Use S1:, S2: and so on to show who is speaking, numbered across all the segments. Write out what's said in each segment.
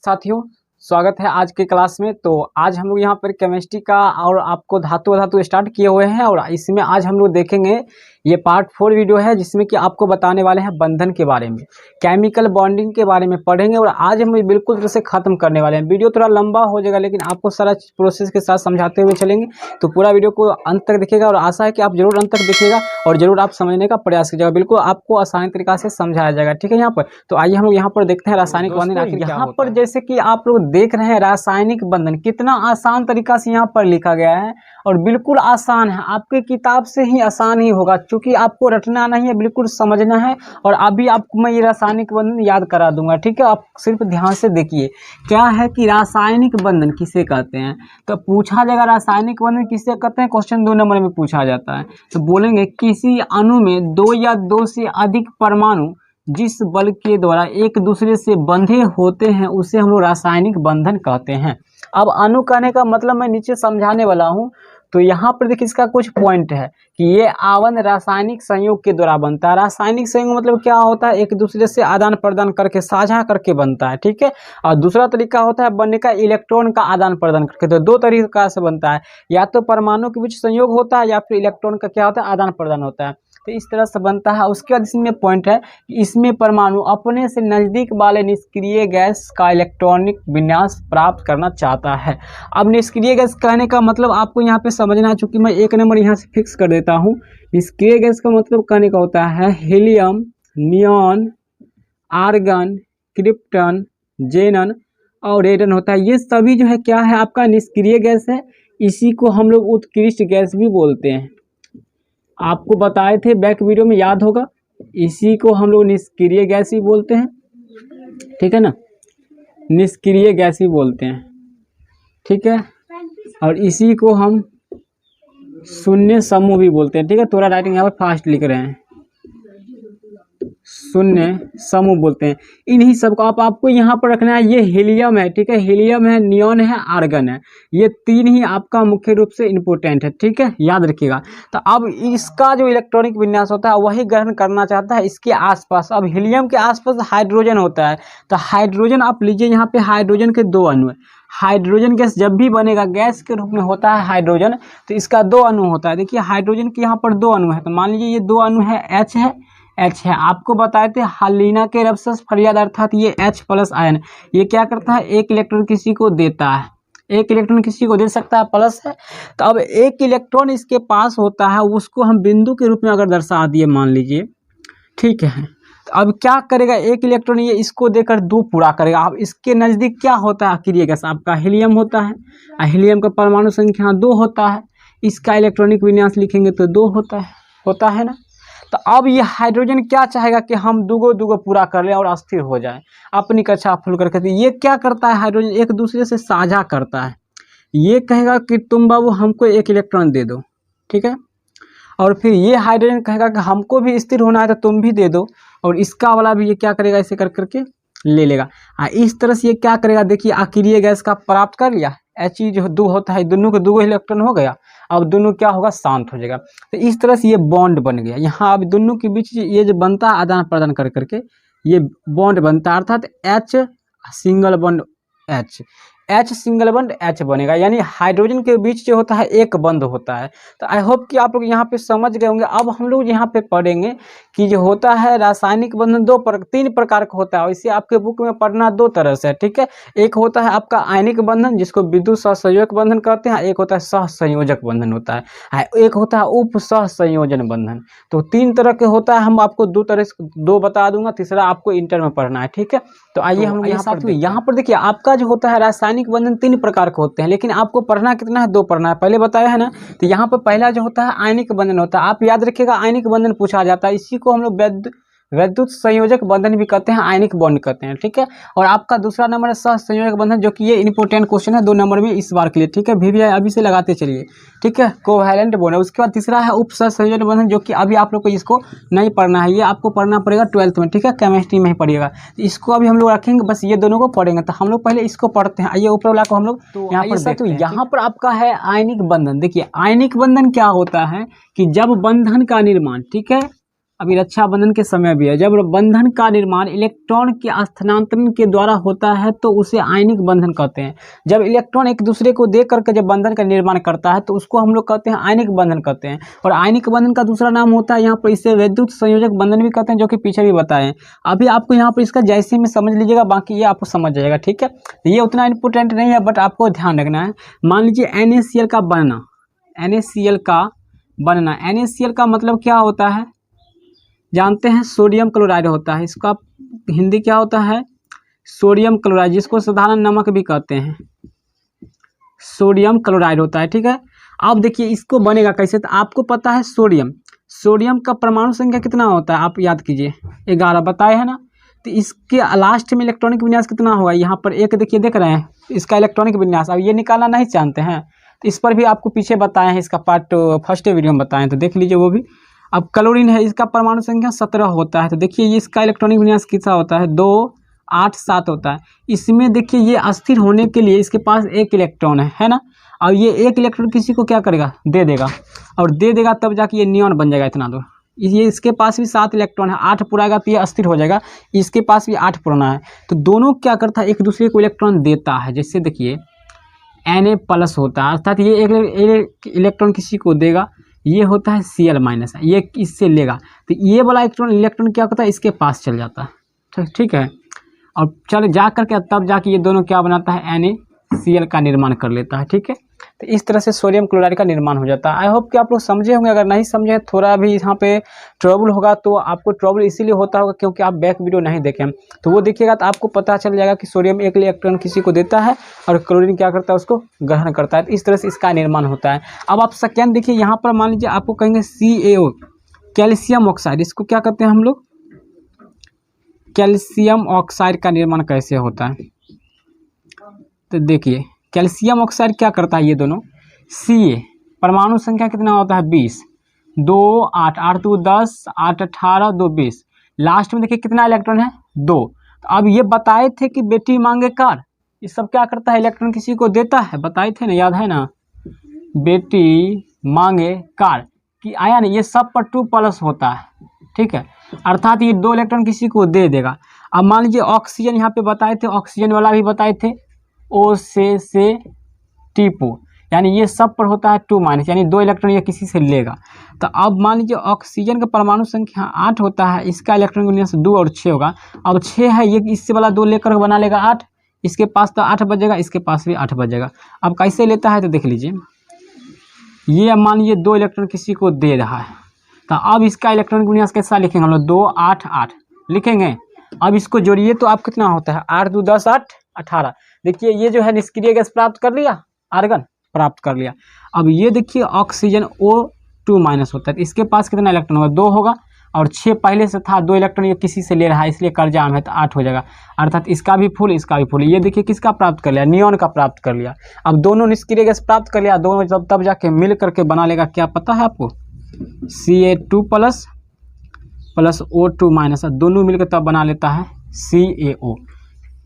S1: साथियों, स्वागत है आज के क्लास में। तो आज हम लोग यहाँ पर केमिस्ट्री का और आपको धातु स्टार्ट किए हुए हैं और इसमें आज हम लोग देखेंगे ये पार्ट 4 वीडियो है जिसमें कि आपको बताने वाले हैं बंधन के बारे में, केमिकल बॉन्डिंग के बारे में पढ़ेंगे और आज हम बिल्कुल तरह से ख़त्म करने वाले हैं। वीडियो थोड़ा लंबा हो जाएगा लेकिन आपको सारा प्रोसेस के साथ समझाते हुए चलेंगे, तो पूरा वीडियो को अंत तक देखिएगा और आशा है कि आप जरूर अंत तक देखिएगा और जरूर आप समझने का प्रयास कीजिएगा। बिल्कुल आपको आसानी तरीका से समझाया जाएगा, ठीक है। यहाँ पर तो आइए हम लोग यहाँ पर देखते हैं रासायनिक बंधन आखिर क्या होता है। यहाँ पर जैसे कि आप लोग देख रहे हैं रासायनिक बंधन कितना आसान तरीका से यहाँ पर लिखा गया है और बिल्कुल आसान है, आपके किताब से ही आसान ही होगा क्योंकि आपको रटना नहीं है, बिल्कुल समझना है। और अभी आपको मैं ये रासायनिक बंधन याद करा दूंगा, ठीक है। आप सिर्फ ध्यान से देखिए क्या है कि रासायनिक बंधन किसे कहते हैं। तो पूछा जाएगा रासायनिक बंधन किसे कहते हैं, क्वेश्चन 2 नंबर में पूछा जाता है। तो बोलेंगे किसी अणु में 2 या 2 से अधिक परमाणु जिस बल के द्वारा एक दूसरे से बंधे होते हैं उसे हम लोग रासायनिक बंधन कहते हैं। अब अणु कहने का मतलब मैं नीचे समझाने वाला हूँ। तो यहाँ पर देखिए इसका कुछ पॉइंट है कि ये आवरण रासायनिक संयोग के द्वारा बनता है। रासायनिक संयोग मतलब क्या होता है, एक दूसरे से आदान प्रदान करके साझा करके बनता है, ठीक है। और दूसरा तरीका होता है बनने का इलेक्ट्रॉन का आदान प्रदान करके। तो 2 तरीका से बनता है, या तो परमाणु के बीच संयोग होता है या फिर इलेक्ट्रॉन का क्या होता है, आदान प्रदान होता है। तो इस तरह से बनता है। उसके बाद इसमें पॉइंट है कि इसमें परमाणु अपने से नज़दीक वाले निष्क्रिय गैस का इलेक्ट्रॉनिक विन्यास प्राप्त करना चाहता है। अब निष्क्रिय गैस कहने का मतलब आपको यहाँ पे समझना है, चूँकि मैं 1 नंबर यहाँ से फिक्स कर देता हूँ। निष्क्रिय गैस का मतलब कहने का होता है हीलियम, नियॉन, आर्गन, क्रिप्टन, जेनन और रेडन होता है। ये सभी जो है क्या है आपका निष्क्रिय गैस है। इसी को हम लोग उत्कृष्ट गैस भी बोलते हैं, आपको बताए थे बैक वीडियो में, याद होगा। इसी को हम लोग निष्क्रिय गैस ही बोलते हैं, ठीक है ना, निष्क्रिय गैस ही बोलते हैं, ठीक है। और इसी को हम शून्य समूह भी बोलते हैं, ठीक है। थोड़ा राइटिंग यहाँ पर फास्ट लिख रहे हैं, शून्य समूह बोलते हैं। इन्हीं सब को आपको यहाँ पर रखना है। ये हीलियम है, ठीक है, हीलियम है, नियॉन है, आर्गन है। ये 3 ही आपका मुख्य रूप से इंपॉर्टेंट है, ठीक है, याद रखिएगा। तो अब इसका जो इलेक्ट्रॉनिक विन्यास होता है वही ग्रहण करना चाहता है इसके आसपास। अब हीलियम के आसपास हाइड्रोजन होता है, तो हाइड्रोजन आप लीजिए, यहाँ पे हाइड्रोजन के 2 अणु है। हाइड्रोजन गैस जब भी बनेगा गैस के रूप में होता है हाइड्रोजन, तो इसका 2 अणु होता है। देखिए हाइड्रोजन के यहाँ पर 2 अणु है, तो मान लीजिए ये 2 अणु है, H है। आपको बताए थे हालिना के रफ्सस फरियाद अर्थात ये H+ आयन ये क्या करता है, 1 इलेक्ट्रॉन किसी को देता है, 1 इलेक्ट्रॉन किसी को दे सकता है, प्लस है। तो अब 1 इलेक्ट्रॉन इसके पास होता है, उसको हम बिंदु के रूप में अगर दर्शा दिए मान लीजिए, ठीक है। तो अब क्या करेगा, 1 इलेक्ट्रॉन ये इसको देकर 2 पूरा करेगा। अब इसके नज़दीक क्या होता है अक्रिय गैस, आपका हीलियम होता है। हीलियम का परमाणु संख्या 2 होता है, इसका इलेक्ट्रॉनिक विन्यास लिखेंगे तो 2 होता है ना। तो अब ये हाइड्रोजन क्या चाहेगा कि हम दूगो पूरा कर लें और अस्थिर हो जाए, अपनी कक्षा फुल करके। ये क्या करता है, हाइड्रोजन एक दूसरे से साझा करता है। ये कहेगा कि तुम बाबू हमको 1 इलेक्ट्रॉन दे दो, ठीक है। और फिर ये हाइड्रोजन कहेगा कि हमको भी स्थिर होना है तो तुम भी दे दो, और इसका वाला भी ये क्या करेगा, ऐसे कर करके ले लेगा। इस तरह से ये क्या करेगा, देखिए अक्रिय गैस का प्राप्त कर लिया। He जो 2 होता है, दोनों के 2 इलेक्ट्रॉन हो गया। अब दोनों क्या होगा, शांत हो जाएगा। तो इस तरह से ये बॉन्ड बन गया। यहाँ अब दोनों के बीच ये जो बनता है आदान प्रदान कर करके ये बॉन्ड बनता है, अर्थात H सिंगल बॉन्ड H बनेगा। यानी हाइड्रोजन के बीच जो होता है एक बंध होता है। तो आई होप कि आप लोग यहाँ पे समझ गए होंगे। अब हम लोग यहाँ पे पढ़ेंगे कि जो होता है रासायनिक बंधन 3 प्रकार का होता है। इसे आपके बुक में पढ़ना 2 तरह से है, ठीक है। एक होता है आपका आयनिक बंधन जिसको विद्युत सहसंयोजक बंधन कहते हैं, एक होता है सहसंयोजक बंधन होता है, एक होता है उप सहसंयोजन बंधन। तो 3 तरह के होता है। हम आपको 2 बता दूंगा, तीसरा आपको इंटर में पढ़ना है, ठीक है। तो आइए हम यहाँ पर देखिए आपका जो होता है रासायनिक बंधन 3 प्रकार के होते हैं, लेकिन आपको पढ़ना कितना है, 2 पढ़ना है, पहले बताया है ना। तो यहाँ पर पहला जो होता है आयनिक बंधन होता है। आप याद रखिएगा आयनिक बंधन पूछा जाता है, इसी को हम लोग वैद्युत संयोजक बंधन भी कहते हैं, आयनिक बॉन्ड कहते हैं, ठीक है। और आपका दूसरा नंबर है सहसंयोजक बंधन, जो कि ये इंपॉर्टेंट क्वेश्चन है 2 नंबर में इस बार के लिए, ठीक है। VVI अभी से लगाते चलिए, ठीक है। कोवैलेंट बॉन्ड है। उसके बाद तीसरा है उप सहसंयोजक बंधन, जो कि अभी आप लोग को इसको नहीं पढ़ना है, ये आपको पढ़ना पड़ेगा 12th में, ठीक है, केमिस्ट्री में ही पढ़िएगा। तो इसको अभी हम लोग रखेंगे, बस ये दोनों को पढ़ेंगे। तो हम लोग पहले इसको पढ़ते हैं, आइए ऊपर वाला को हम लोग यहाँ पर। तो यहाँ पर आपका है आयनिक बंधन। देखिए आयनिक बंधन क्या होता है कि जब बंधन का निर्माण, ठीक है, अभी रक्षा बंधन के समय भी है। जब बंधन का निर्माण इलेक्ट्रॉन के स्थानांतरण के द्वारा होता है तो उसे आयनिक बंधन कहते हैं। जब इलेक्ट्रॉन एक दूसरे को दे करके जब बंधन का निर्माण करता है तो उसको हम लोग कहते हैं आयनिक बंधन कहते हैं। और आयनिक बंधन का दूसरा नाम होता है यहाँ पर, इसे विद्युत संयोजक बंधन भी कहते हैं, जो कि पीछे भी बताएं। अभी आपको यहाँ पर इसका जैसे में समझ लीजिएगा, बाकी ये आपको समझ जाएगा, ठीक है। ये उतना इंपॉर्टेंट नहीं है, बट आपको ध्यान रखना है। मान लीजिए NaCl का बनना, NaCl का बनना, NaCl का मतलब क्या होता है जानते हैं, सोडियम क्लोराइड होता है। इसका हिंदी क्या होता है, सोडियम क्लोराइड, जिसको साधारण नमक भी कहते हैं, सोडियम क्लोराइड होता है, ठीक है। अब देखिए इसको बनेगा कैसे, तो आपको पता है सोडियम का परमाणु संख्या कितना होता है, आप याद कीजिए 11 बताए है ना। तो इसके लास्ट में इलेक्ट्रॉनिक विन्यास कितना होगा, यहाँ पर एक देखिए, देख रहे हैं इसका इलेक्ट्रॉनिक विन्यास। अब ये निकालना नहीं जानते हैं तो इस पर भी आपको पीछे बताए हैं, इसका पार्ट फर्स्ट वीडियो में बताएं, तो देख लीजिए वो भी। अब क्लोरीन है, इसका परमाणु संख्या 17 होता है। तो देखिए ये इसका इलेक्ट्रॉनिक विन्यास कितना होता है, 2 8 7 होता है। इसमें देखिए ये अस्थिर होने के लिए इसके पास एक इलेक्ट्रॉन है ना। और ये एक इलेक्ट्रॉन किसी को क्या करेगा, दे देगा, और दे देगा तब जाके ये नियॉन बन जाएगा इतना दूर। ये इसके पास भी 7 इलेक्ट्रॉन है, 8 पुराएगा तो ये अस्थिर हो जाएगा। इसके पास भी 8 पुराना है, तो दोनों क्या करता है, एक दूसरे को इलेक्ट्रॉन देता है। जैसे देखिए Na+ होता है, अर्थात ये एक इलेक्ट्रॉन किसी को देगा, ये होता है Cl-, ये इससे लेगा, तो ये वाला इलेक्ट्रॉन क्या होता है, इसके पास चल जाता है, ठीक है। और चल जा करके तब जाके ये दोनों क्या बनाता है, NaCl का निर्माण कर लेता है, ठीक है। तो इस तरह से सोडियम क्लोराइड का निर्माण हो जाता है। आई होप कि आप लोग समझे होंगे। अगर नहीं समझे, थोड़ा भी यहाँ पे ट्रबल होगा तो आपको ट्रबल इसीलिए होता होगा क्योंकि आप बैक वीडियो नहीं देखें, तो वो देखिएगा तो आपको पता चल जाएगा कि सोडियम एक इलेक्ट्रॉन किसी को देता है और क्लोरीन क्या करता है, उसको ग्रहण करता है। तो इस तरह से इसका निर्माण होता है। अब आप सेकेंड देखिए, यहाँ पर मान लीजिए आपको कहेंगे CaO, कैल्शियम ऑक्साइड, इसको क्या कहते हैं हम लोग, कैल्शियम ऑक्साइड का निर्माण कैसे होता है। तो देखिए कैल्शियम ऑक्साइड क्या करता है, ये दोनों Ca परमाणु संख्या कितना होता है, 20, 2 8 8 2 10 8 18 2 20, लास्ट में देखिए कितना इलेक्ट्रॉन है, 2। तो अब ये बताए थे कि बेटी मांगे कार, ये सब क्या करता है, इलेक्ट्रॉन किसी को देता है, बताए थे ना, याद है ना, बेटी मांगे कार कि आया ना, ये सब पर 2+ होता है, ठीक है। अर्थात ये 2 इलेक्ट्रॉन किसी को दे देगा। अब मान लीजिए ऑक्सीजन यहाँ पे बताए थे, ऑक्सीजन वाला भी बताए थे, O से T2, यानी ये सब पर होता है 2-, यानी 2 इलेक्ट्रॉन ये किसी से लेगा। तो अब मान लीजिए ऑक्सीजन का परमाणु संख्या 8 होता है, इसका इलेक्ट्रॉन विन्यास 2 और 6 होगा। अब 6 है, ये इससे वाला 2 लेकर बना लेगा 8, इसके पास तो 8 बजेगा, इसके पास भी 8 बजेगा। अब कैसे लेता है तो देख लीजिए, ये मान लीजिए 2 इलेक्ट्रॉन किसी को दे रहा है, तो अब इसका इलेक्ट्रॉनिक विन्यास कैसा लिखेंगे हम लोग, 2 8 8 लिखेंगे। अब इसको जोड़िए तो आप कितना होता है, 8 2 10 8 18। देखिए ये जो है निष्क्रिय गैस प्राप्त कर लिया, आर्गन प्राप्त कर लिया। अब ये देखिए ऑक्सीजन O2- होता है, तो इसके पास कितना इलेक्ट्रॉन होगा, 2 होगा, और 6 पहले से था, 2 इलेक्ट्रॉन ये किसी से ले रहा है इसलिए कर्जा में है, तो 8 हो जाएगा। अर्थात इसका भी फुल, इसका भी फुल। ये देखिए किसका प्राप्त कर लिया, नियॉन का प्राप्त कर लिया। अब दोनों निष्क्रिय गैस प्राप्त कर लिया, दोनों तब जाके मिल करके बना लेगा, क्या पता है आपको, Ca2+ O2-, दोनों मिलकर तब बना लेता है CaO,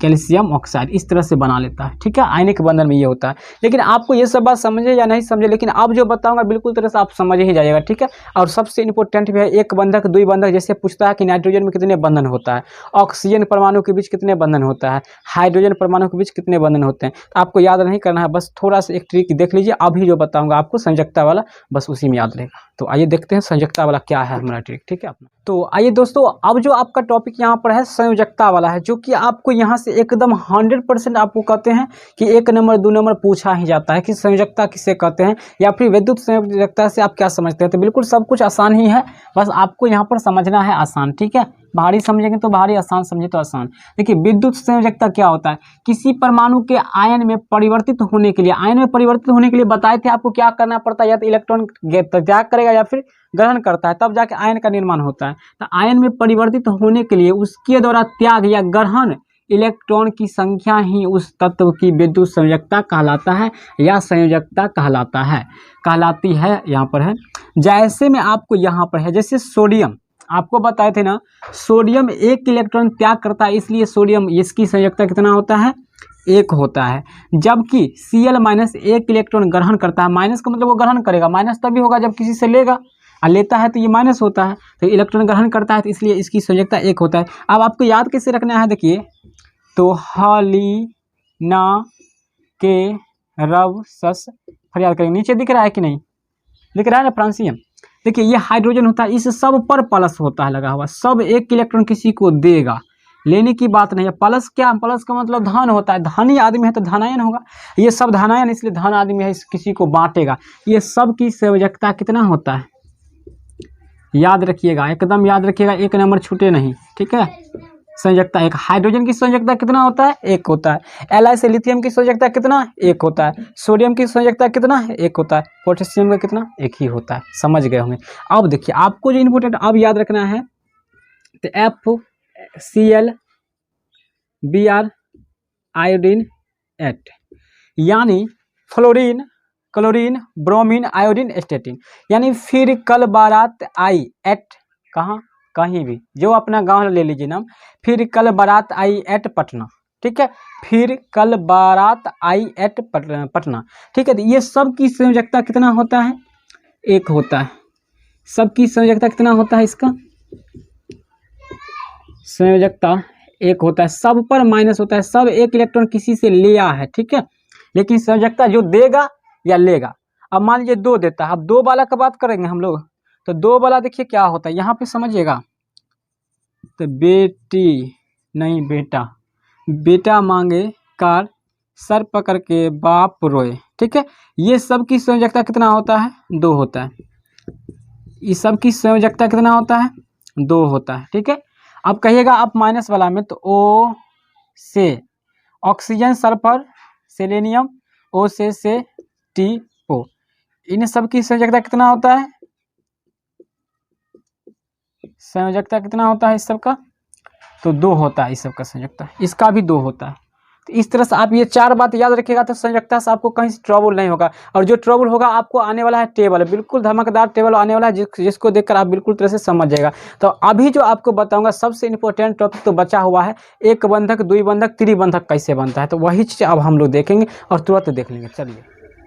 S1: कैल्शियम ऑक्साइड, इस तरह से बना लेता है, ठीक है। आयनिक बंधन में ये होता है। लेकिन आपको ये सब बात समझे या नहीं समझे, लेकिन अब जो बताऊंगा बिल्कुल तरह से आप समझ ही जाइएगा, ठीक है। और सबसे इंपॉर्टेंट भी है, एक बंधक 2 बंधक, जैसे पूछता है कि नाइट्रोजन में कितने बंधन होता है, ऑक्सीजन परमाणु के बीच कितने बंधन होता है, हाइड्रोजन परमाणु के बीच कितने बंधन होते हैं, तो आपको याद नहीं करना है, बस थोड़ा सा एक ट्रिक देख लीजिए। अभी जो बताऊँगा आपको संयोजकता वाला, बस उसी में याद रहेगा। तो आइए देखते हैं संयोजकता वाला क्या है हमारा ट्रिक, ठीक है अपना। तो आइए दोस्तों, अब जो आपका टॉपिक यहाँ पर है संयोजकता वाला है, जो कि आपको यहाँ से एकदम 100% आपको कहते हैं कि 1 नंबर 2 नंबर पूछा ही जाता है कि संयोजकता किसे कहते हैं, या फिर विद्युत संयोजकता से आप क्या समझते हैं। तो बिल्कुल सब कुछ आसान ही है, बस आपको यहाँ पर समझना है आसान, ठीक है। भारी समझेंगे तो भारी, आसान समझे तो आसान। देखिए विद्युत संयोजकता क्या होता है, किसी परमाणु के आयन में परिवर्तित होने के लिए, आयन में परिवर्तित होने के लिए बताए थे आपको क्या करना पड़ता है, या तो इलेक्ट्रॉन त्याग करेगा या फिर ग्रहण करता है, तब जाके आयन का निर्माण होता है। तो आयन में परिवर्तित होने के लिए उसके द्वारा त्याग या ग्रहण इलेक्ट्रॉन की संख्या ही उस तत्व की विद्युत संयोजकता कहलाता है, या संयोजकता कहलाती है। यहाँ पर है, जैसे में आपको यहाँ पर है, जैसे सोडियम आपको बताए थे ना, सोडियम 1 इलेक्ट्रॉन त्याग करता है, इसलिए सोडियम, इसकी संयोजकता कितना होता है, 1 होता है। जबकि Cl- 1 इलेक्ट्रॉन ग्रहण करता है, माइनस का मतलब वो ग्रहण करेगा, माइनस तभी होगा जब किसी से लेगा, और लेता है तो ये माइनस होता है, तो इलेक्ट्रॉन ग्रहण करता है तो इसलिए इसकी संयोजकता 1 होता है। अब आपको याद कैसे रखना है, देखिए तो हलीना के रव सस फिर याद करेंगे। नीचे दिख रहा है कि नहीं, दिख रहा है ना फ्रांसियम। देखिए ये हाइड्रोजन होता है, इस सब पर प्लस होता है लगा हुआ, सब एक इलेक्ट्रॉन किसी को देगा, लेने की बात नहीं है। प्लस क्या, प्लस का मतलब धन होता है, धनी आदमी है तो धनायन होगा, ये सब धनायन इसलिए धन आदमी है, किसी को बांटेगा। ये सब की संयोजकता कितना होता है, याद रखिएगा, एकदम याद रखिएगा, 1 नंबर छूटे नहीं, ठीक है। संयोजकता 1, हाइड्रोजन की संयोजकता कितना होता है, 1 होता है। Li से लिथियम की संयोजकता कितना, 1 होता है। सोडियम की संयोजकता कितना, 1 होता है। पोटेशियम का कितना, 1 ही होता है। समझ गए होंगे। अब देखिए आपको जो इम्पोर्टेंट अब याद रखना है, तो FCl Br आयोडीन 8, यानी fluorine chlorine bromine iodine statin, यानी फिर कल बारात आई एट, कहाँ, कहीं भी, जो अपना गांव ले लीजिए नाम, फिर कल बारात आई एट पटना, ठीक है, फिर कल बारात आई एट पटना, ठीक है। तो ये सब की संयोजकता कितना होता है, 1 होता है। सब की संयोजकता कितना होता है, इसका संयोजकता 1 होता है। सब पर माइनस होता है, सब एक इलेक्ट्रॉन किसी से लिया है, ठीक है, लेकिन संयोजकता जो देगा या लेगा। अब मान लीजिए 2 देता है, अब 2 वाला का बात करेंगे हम लोग, तो 2 वाला देखिए क्या होता है, यहाँ पे समझिएगा, तो बेटी नहीं बेटा, बेटा मांगे कार सर पकड़ के बाप रोए, ठीक है। ये सब की संयोजकता कितना होता है, 2 होता है। इस सब की संयोजकता कितना होता है, 2 होता है, ठीक है। अब कहिएगा आप माइनस वाला में, तो O से ऑक्सीजन सल्फर सेलेनियम, O से T O, इन सब की संयोजकता कितना होता है, संयोजकता कितना होता है इस सब का, तो 2 होता है इस सब का संयोजकता, इसका भी 2 होता है। तो इस तरह से आप ये 4 बात याद रखिएगा, तो संयोजकता से आपको कहीं से ट्रबल नहीं होगा। और जो ट्रबल होगा आपको आने वाला है टेबल, बिल्कुल धमाकेदार टेबल आने वाला है, जिसको देखकर आप बिल्कुल तरह से समझ जाएगा। तो अभी जो आपको बताऊंगा सबसे इंपॉर्टेंट टॉपिक तो बचा हुआ है, एक बंधक, द्विबंधक, त्रिबंधक कैसे बनता है, तो वही चीज़ अब हम लोग देखेंगे और तुरंत देख लेंगे। चलिए,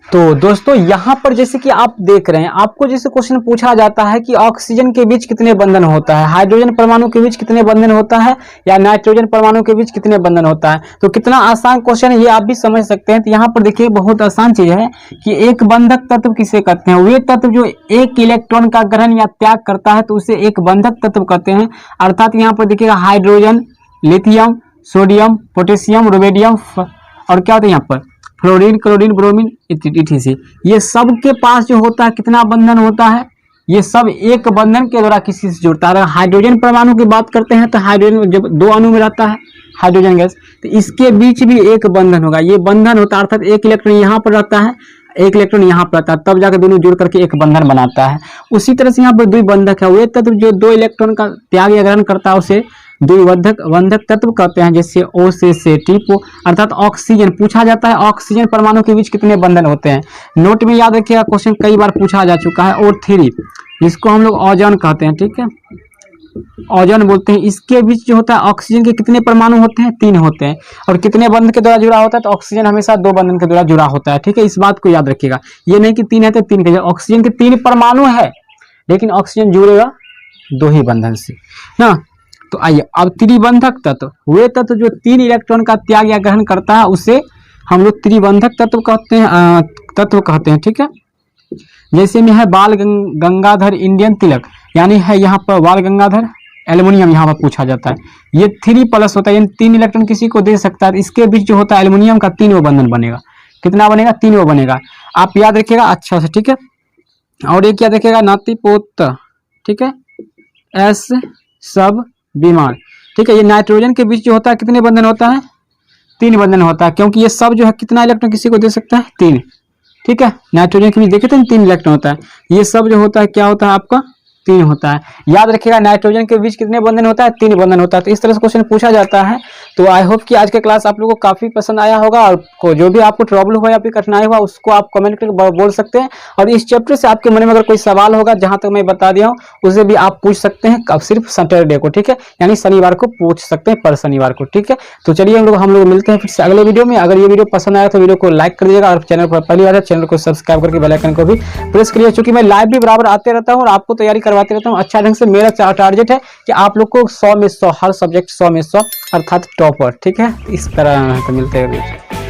S1: तो दोस्तों यहाँ पर जैसे कि आप देख रहे हैं, आपको जैसे क्वेश्चन पूछा जाता है कि ऑक्सीजन के बीच कितने बंधन होता है, हाइड्रोजन परमाणु के बीच कितने बंधन होता है, या नाइट्रोजन परमाणु के बीच कितने बंधन होता है, तो कितना आसान क्वेश्चन है ये आप भी समझ सकते हैं। तो यहाँ पर देखिए बहुत आसान चीज है कि एक बंधक तत्व किसे कहते हैं, वे तत्व जो एक इलेक्ट्रॉन का ग्रहण या त्याग करता है तो उसे एक बंधक तत्व कहते हैं। अर्थात यहाँ पर देखिएगा hydrogen, lithium, sodium, potassium, rubidium और क्या होता है यहाँ पर फ्लोरीन, क्लोरीन, ब्रोमीन इत्यादि, ये सब के पास जो होता है कितना बंधन होता है, ये सब एक बंधन के द्वारा किसी से जुड़ता है। हाइड्रोजन परमाणु की बात करते हैं तो हाइड्रोजन जब 2 अणु में रहता है हाइड्रोजन गैस, तो इसके बीच भी एक बंधन होगा, ये बंधन होता है, अर्थात एक इलेक्ट्रॉन यहाँ पर रहता है, एक इलेक्ट्रॉन यहाँ पर रहता है, तब जाकर दोनों जुड़ करके एक बंधन बनाता है। उसी तरह से यहाँ पर द्विबंधक है, वे तत्व जो 2 इलेक्ट्रॉन का त्याग या ग्रहण करता है उसे द्विबंधक तत्व कहते हैं, जैसे O से T O। अर्थात ऑक्सीजन पूछा जाता है, ऑक्सीजन परमाणु के बीच कितने बंधन होते हैं, नोट में याद रखिएगा, क्वेश्चन कई बार पूछा जा चुका है। O3 जिसको हम लोग ओजोन कहते हैं, ठीक है, ओजोन बोलते हैं, इसके बीच जो होता है ऑक्सीजन के कितने परमाणु होते हैं, 3 होते हैं। और कितने बंधन के द्वारा जुड़ा होता है, तो ऑक्सीजन हमेशा 2 बंधन के द्वारा जुड़ा होता है, ठीक है, इस बात को याद रखिएगा। ये नहीं कि 3 है तो 3 के, ऑक्सीजन के 3 परमाणु है लेकिन ऑक्सीजन जुड़ेगा 2 ही बंधन से ना। तो आइए अब त्रिबंधक तत्व, वे तत्व जो 3 इलेक्ट्रॉन का त्याग या ग्रहण करता है उसे हम लोग त्रिबंधक तत्व कहते हैं, ठीक है। जैसे में है बाल गंगाधर इंडियन तिलक, यानी है यहाँ पर बाल गंगाधर एल्युमिनियम, यहाँ पर पूछा जाता है, ये 3+ होता है, यानी 3 इलेक्ट्रॉन किसी को दे सकता है। इसके बीच जो होता है एल्युमिनियम का 3वां बंधन बनेगा, कितना बनेगा, 3वां बनेगा, आप याद रखिएगा अच्छा से, ठीक है। और एक याद रखिएगा नाती पोत, ठीक है, एस सब बीमार, ठीक है। ये नाइट्रोजन के बीच जो होता है कितने बंधन होता है, 3 बंधन होता है, क्योंकि ये सब जो है कितना इलेक्ट्रॉन किसी को दे सकता है, 3, ठीक है। नाइट्रोजन के बीच देखे थे 3 इलेक्ट्रॉन होता है, ये सब जो होता है क्या होता है आपका 3 होता है। याद रखिएगा नाइट्रोजन के बीच कितने बंधन होता है, 3 बंधन होता है। तो इस तरह से क्वेश्चन पूछा जाता है। तो आई होप कि आज का क्लास आप लोगों को काफी पसंद आया होगा, और जो भी आपको ट्रबल हुआ या फिर कठिनाई हुआ उसको आप कमेंट करके बोल सकते हैं। और इस चैप्टर से आपके मन में अगर कोई सवाल होगा, जहां तक मैं बता दिया हूँ, उसे भी आप पूछ सकते हैं, कब सिर्फ सैटरडे को, ठीक है, यानी शनिवार को पूछ सकते हैं, पर शनिवार को, ठीक है। तो चलिए हम लोग मिलते हैं फिर से अगले वीडियो में। अगर ये वीडियो पसंद आया तो वीडियो को लाइक कर दीजिएगा, और चैनल पर पहली बार है चैनल को सब्सक्राइब करके बेल आइकन को भी प्रेस करिए, क्योंकि मैं लाइव भी बराबर आते रहता हूँ और आपको तैयारी करवाते रहता हूँ अच्छा ढंग से। मेरा टारगेट है कि आप लोग को 100 में 100, हर सब्जेक्ट 100 में 100 अर्थात टॉपर, ठीक है। इस तरह मिलते हैं।